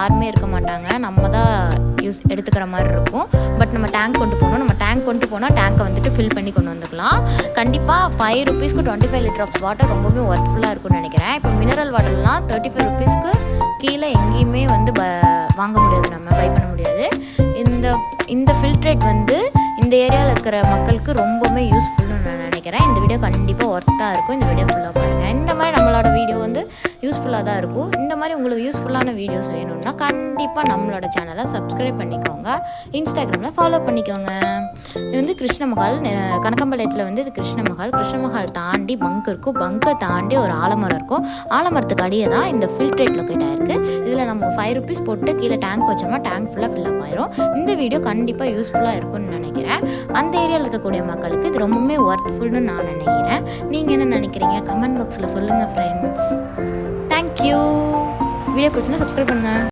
யாருமே இருக்க மாட்டாங்க, நம்ம தான் எடுத்துக்கிற மாதிரி இருக்கும். பட் நம்ம டேங்க் கொண்டு போகணும். நம்ம டேங்க் கொண்டு போனால் டேங்க்கை வந்துட்டு ஃபில் பண்ணி கொண்டு வந்துக்கலாம். கண்டிப்பாக 5 rupeesக்கு 25 லிட்டர் ஆஃப் வாட்டர் ரொம்பவே ஒர்த்ஃபுல்லாக இருக்கும்னு நினைக்கிறேன். இப்போ மினரல் வாட்டர்லாம் 35 rupeesக்கு கீழே எங்கேயுமே வந்து வாங்க முடியாது, நம்ம பை பண்ண முடியாது. இந்த ஃபில்ட்ரேட் வந்து இந்த ஏரியாவில் இருக்கிற மக்களுக்கு ரொம்பவுமே யூஸ்ஃபுல்னு நான் நினைக்கிறேன். இந்த வீடியோ கண்டிப்பாக ஒர்த்தாக இருக்கும். இந்த வீடியோ ஃபுல்லாக பாருங்கள். இந்த மாதிரி நம்மளோட வீடியோ வந்து யூஸ்ஃபுல்லாக தான் இருக்கும். இந்த மாதிரி உங்களுக்கு யூஸ்ஃபுல்லான வீடியோஸ் வேணும்னா கண்டிப்பாக நம்மளோட சேனலை சப்ஸ்கிரைப் பண்ணிக்கோங்க, இன்ஸ்டாகிராமில் ஃபாலோ பண்ணிக்கோங்க. இது வந்து கிருஷ்ணமஹால், கனகம்பாளையத்தில் வந்து இது கிருஷ்ணமஹால் தாண்டி பங்க் இருக்கும். பங்கை தாண்டி ஒரு ஆலமரம் இருக்கும். ஆலமரத்துக்கு அடியே தான் இந்த ஃபில்ட்ரேட் லொக்கேட் ஆகிருக்கு. இதில் நம்ம 5 rupees போட்டு கீழே டேங்க் வச்சோம்னா டேங்க் ஃபுல்லாக ஃபில்லப் ஆயிரும். இந்த வீடியோ கண்டிப்பாக யூஸ்ஃபுல்லாக இருக்கும்னு நினைக்கிறேன். அந்த ஏரியாவில் இருக்கக்கூடிய மக்களுக்கு இது ரொம்பவுமே ஒர்த்ஃபுல்னு நான் நினைக்கிறேன். நீங்கள் என்ன நினைக்கிறீங்க? கமெண்ட் பாக்ஸில் சொல்லுங்கள் ஃப்ரெண்ட்ஸ். தேங்க்யூ. வீடியோ பிடிச்சிருந்தா சப்ஸ்கிரைப் பண்ணுங்கள்.